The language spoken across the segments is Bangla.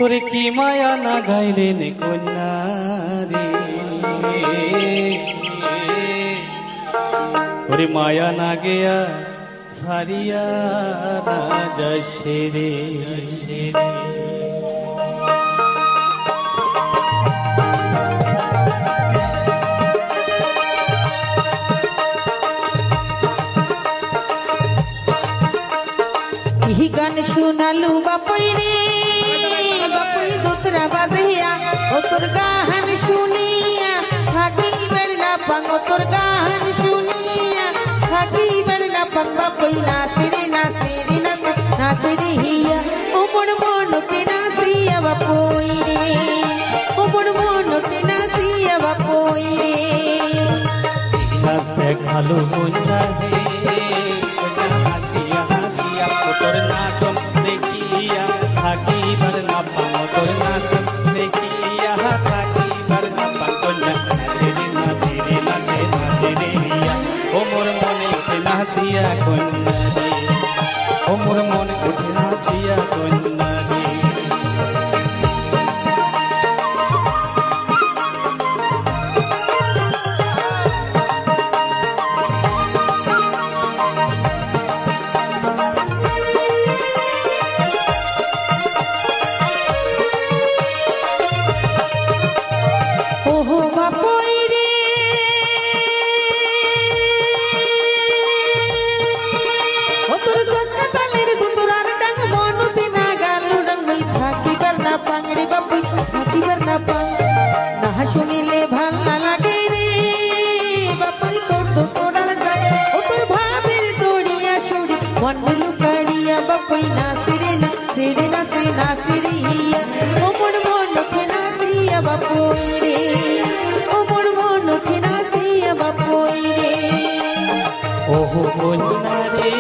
ওরে কি মায়া না গাইলেন কন্যা রে, ওরে মায়া না গেয়া সারিয়া না যাচ্ছে রে। গান শুনালু বাপই রে বাপই দোতরা বাজিয়া ও তোর গান শুনিয়া থাকিবার না পাং, ও তোর গান শুনিয়া থাকিবার না পাং। বাপই নাচে রে নাচে রে নাচে রে হিয়া ও মোর মনকে নাচিয়া বাপই রে, ও মোর মনকে নাচিয়া বাপই রে। দেখ ভালো কন্যা রে, হাসিয়া হাসিয়া তোর নাটক দেখিয়া থাকিবার না পাং, তোর নাটক দেখিয়া থাকিবার না পাং। কন্যা নাচে রে নাচে রে নাচে নাচে রে হিয়া ও মোর মনে উঠে নাচিয়া কন্যা রে, ও মোর মনে উঠে নাচিয়া কন্যা রে। না শুনিলে ভাল না লাগে রে বাপই তোর তো তোরার ডাক, ও তোর ভাবের দড়িয়া সুরি মন লুকারিয়া বাপই নাচে রে নাচে রে নাচে নাচে রে হিয়া ও মোর মনকে নাচিয়া বাপই রে, ও মোর মনকে নাচিয়া বাপই রে। ওহো কন্যা রে,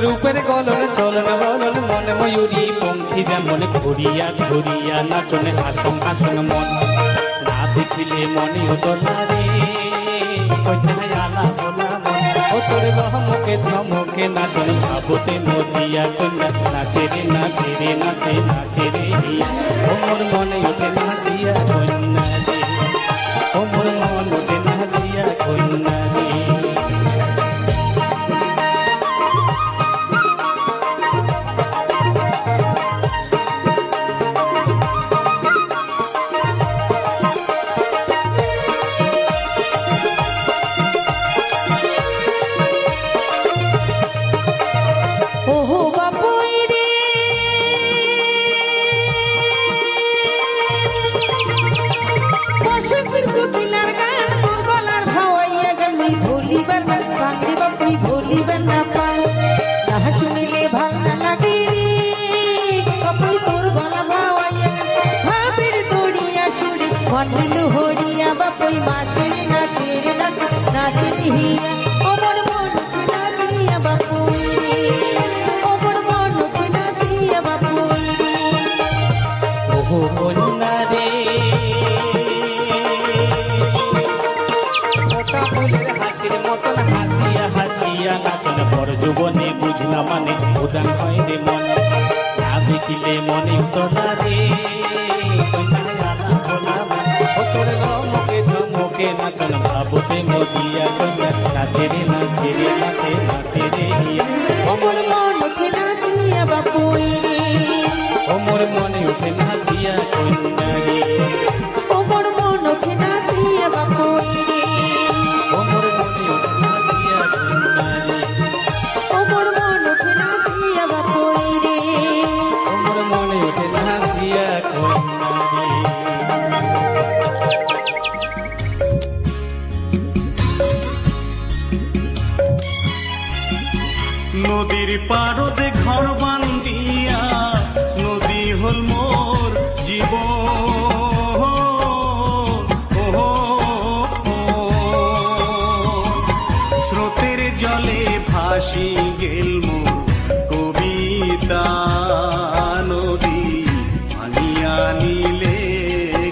রূপের গলন চলন বলন মনে ময়ূরী পঙ্খী যেমন ঘুরিয়া ঘুরিয়া নাচনে আসন আসন মন না দেখিলে মনে উতলা রে। কোথায় আলা বলা মন ও তোর রহমকে ধমকে নাচন ভাবতে মজিয়া কন্যা নাচে রে নাচে রে নাচে নাচে রে হিয়া ও মোর মনে উঠে নাচিয়া কন্যা রে, ও মোর মন উঠে নাচিয়া কন্যা রে। ভুলিবেন না পান না শুনিলে ভাল না লাগে রে বাপই তোর গলা ভাওয়াইয়া ভাবের দড়িয়া সুরে মন হরিয়া বাপই মাছে রে নাচে রে নাচে নাচে রে হিয়া ও মোর মনকে নাচিয়া বাপই রে, ও মোর মনকে নাচিয়া বাপই রে। ওহো কন্যা রে, মোটা ফুলের হাসির মতন হাসিয়া হাসিয়া নাচন পর যুবনে বুঝলা মানে উদান হয় রে মন না দেখিলে মনে উতলা রে। ও তোর রমকে ধমকে নাচন ভাবতে মজিয়া কন্যা নাচে রে নাচে রে নাচে নাচে রে হিয়া ও মোর মনকে নাচিয়া বাপই রে, ও মোর মনে উঠে নাচিয়া কন্যা রে, ও মোর মনকে নাচিয়া বাপই রে, ও মোর মনে উঠে নাচিয়া কন্যা রে, ও মোর মনকে নাচিয়া বাপই রে, ও মোর মনে উঠে নাচিয়া কন্যা রে। নদীর পারদে ঘর বান্ধিয়া নদী হল মোর জীবন, স্রোতের জলে ভাসি গেল মোর কবিতা। নদী আনিয়া নিলে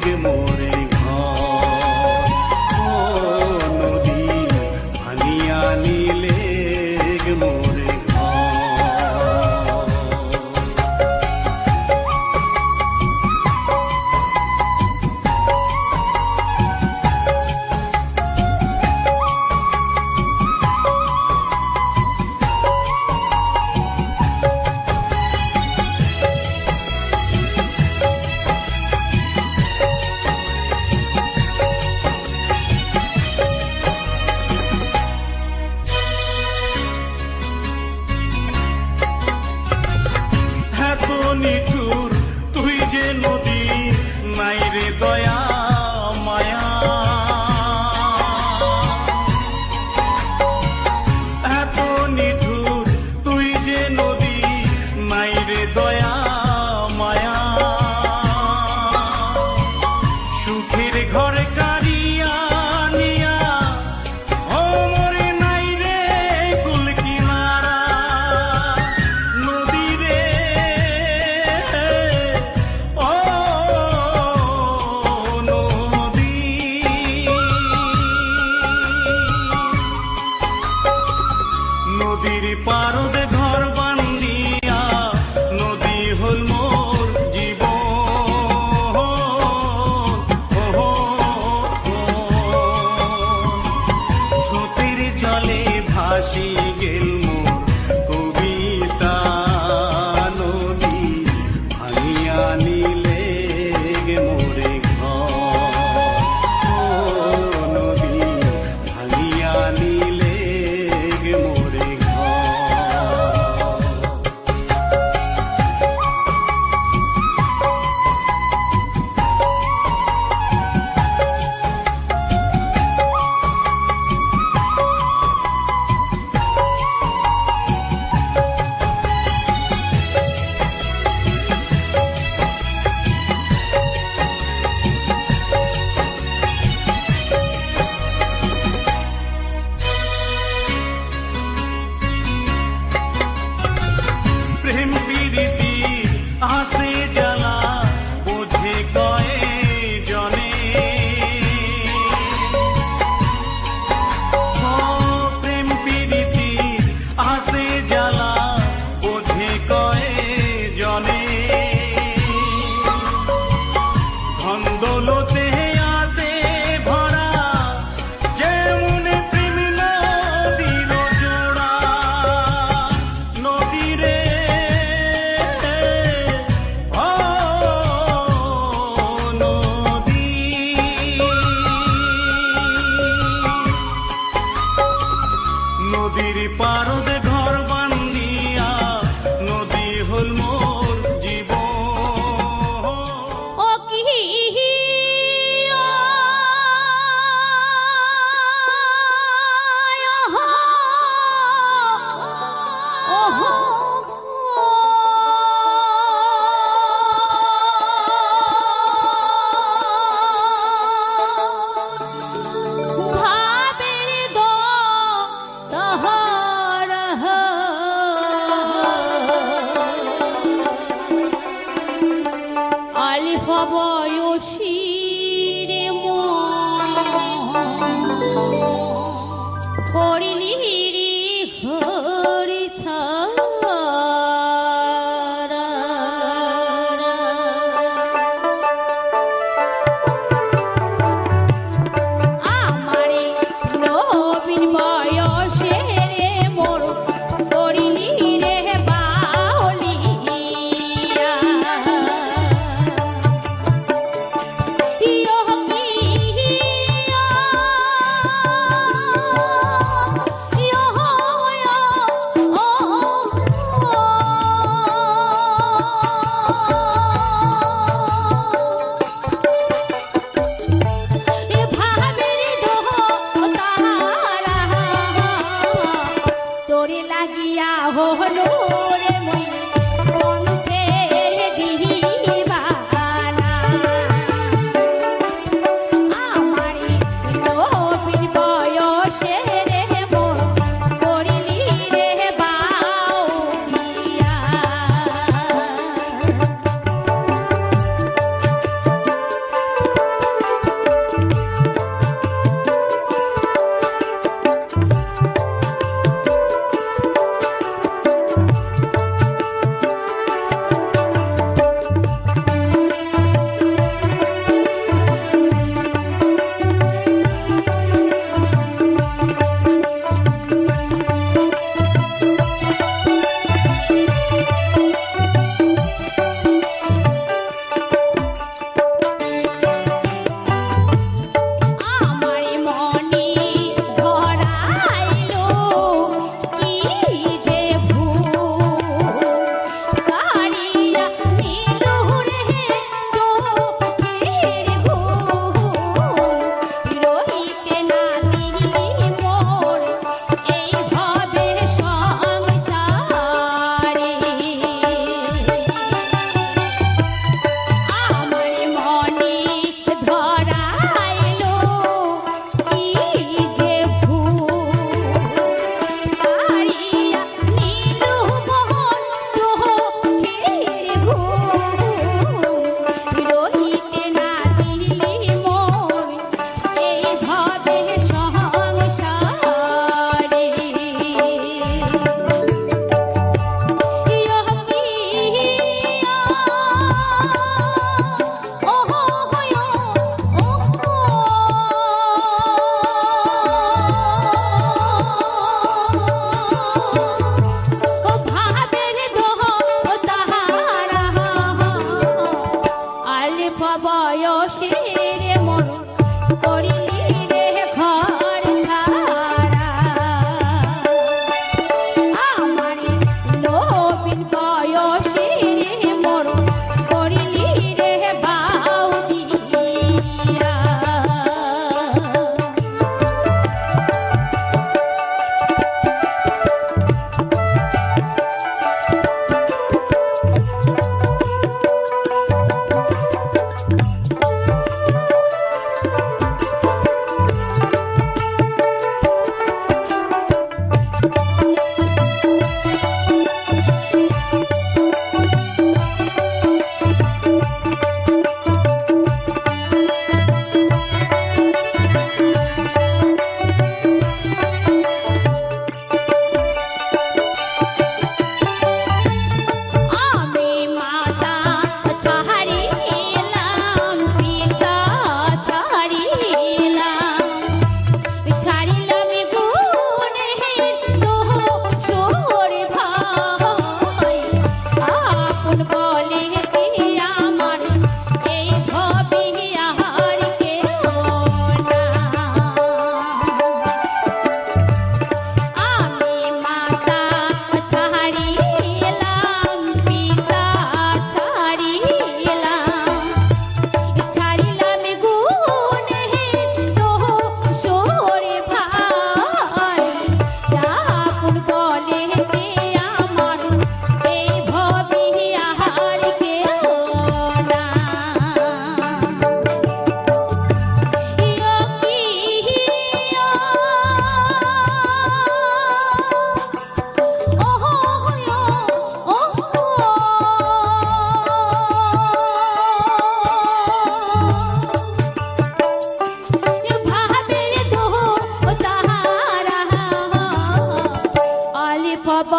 গে মোরে ঘর, নদী আনিয়া নিলে গে মোরে ঘর। নিঠুর তুই যে নদী নাই রে দয়া মায়া এত নিঠুর তুই যে নদী নাই রে দয়া মায়া সুখের ঘরে কারিয়া নিয়া ও মরে নাই রে কুল কিনারা নদী রে ও নদী নদীর পারদে ঘর বান্ধিয়া নদী হল মোর জীবন স্রোতের জলে ভাসি গেল মোর কবিতা নদী ভাঙিয়া নিলে গে মোরে ঘর নদী ভাঙিয়া নিলে গে মোরে ঘর প্রেম প্রীতি আসে জ্বালা বোঝে কয়ে জনে প্রেম প্রীতি আসে জ্বালা বোঝে কয়ে জনে ধন্দৌলতে আসে ভরা যেমন প্রেম নদীর জোড়া নদী রে ও নদী নদীর পারদে ঘর বান্ধিয়া নদী হল মোর জীবন ও কি ভাবের দো তহর আলিফ বয়সী রে করিলি রে ঘরি ছাড়া আমারে নবীন বয়সে রে মোর করিলি রে বাউলিয়া ইয়ো কি ইয়ো ও এ ভাবের দোহ তারা তোরে লাগিয়া হলো রে মুই কণ্ঠের দিবানা আমারে নবীন বয়সে রে মোর করিলি রে বাউলিয়া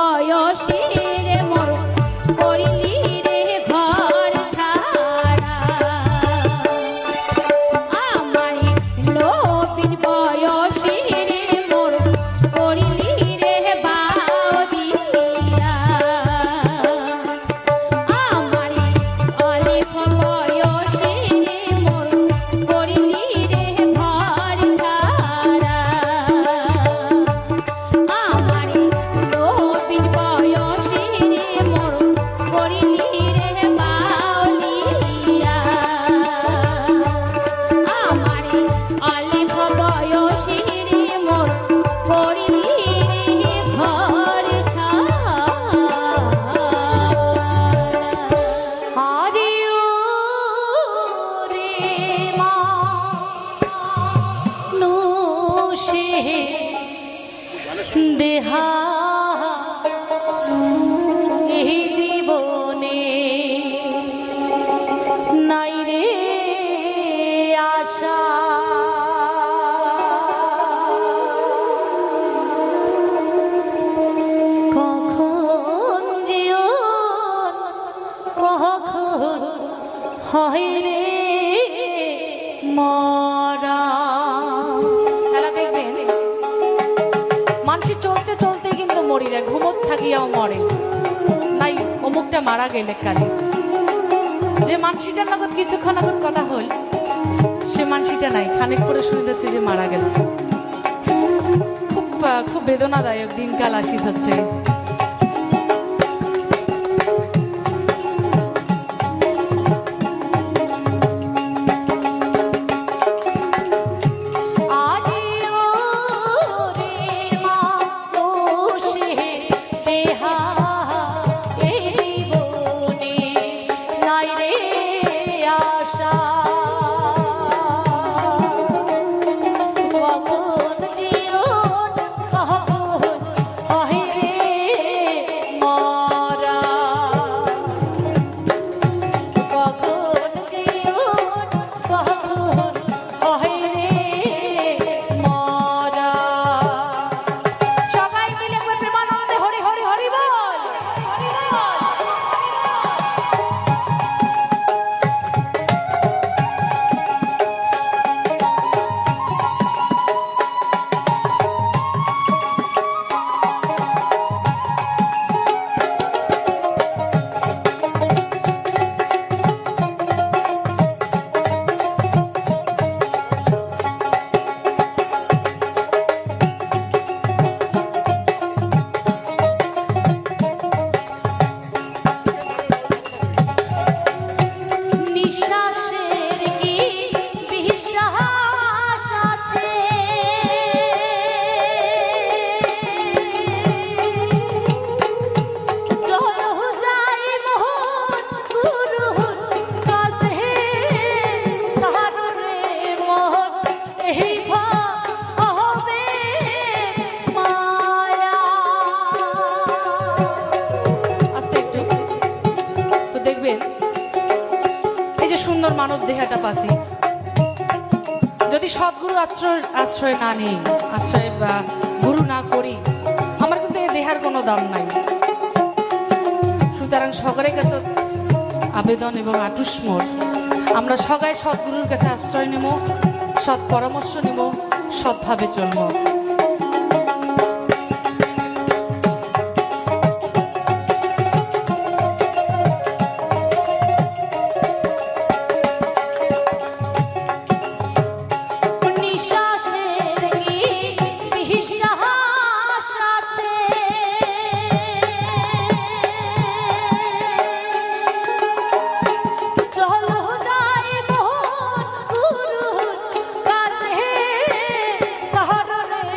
বয়সী রে মোর করিলি রে ঘর ছাড়া আমারি লোপিন বয়সী রে মোর করিলি রে বাও দিয়া আমারি অলিভ বয়সী রে মোর করিলি রে ঘর ছাড়া আমারি লোপিন বয়সী রে মোর করিলি রে বাউলিয়া আমারি অলিভ বয়সী রে মোর করিলি রে ঘর ছাড়া হারিও রে মানুষে দেহা এই জীবনে নাই রে আশা কখন যেও কখন হয় রে মরা তারা দেখবেন মানুষ চলতে চলতে কিন্তু মরি যায় ঘুমত থাকিয়াও মরে নাই অমুকটা মারা গেলে কালে যে মানসিটার লগত কিছুক্ষণ আগত কথা হল সে মানসিটা নাই খানিক পরে শুনে যাচ্ছে যে মারা গেল খুব বেদনাদায়ক দিনকাল আসিত হচ্ছে আদিও রে মানুষে দেহা এই জীবনে নাই রে আশা কখন জীবন কখন হয় রে মরা কখন জীবন কখন হয় রে মরা সবাই মিলে একবার প্রেমানন্দে হরি হরি হরি বল হরি বল নিঃশ্বাসের কি বিশ্বাস আছে চলো যাই মোহন গুরুর কাছে সাহারে মোহন এই হবে মায়া আস্তে একটু তো দেখবেন এই যে সুন্দর মানব দেহাটা পাচ্ছি যদি সদ্গুরু আশ্রয় না নেই আশ্রয় বা গুরু না করি আমার কিন্তু এই দেহার কোনো দাম নাই সুতরাং সকলের কাছে আবেদন এবং আটুসমোর আমরা সবাই সদ্গুরুর কাছে আশ্রয় নেব সৎ পরামর্শ নেব সৎভাবে চলব নিঃশ্বাসের কি বিশ্বাস আছে চলো যাই মোহন গুরুর কাছে সাহারে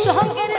সঙ্গের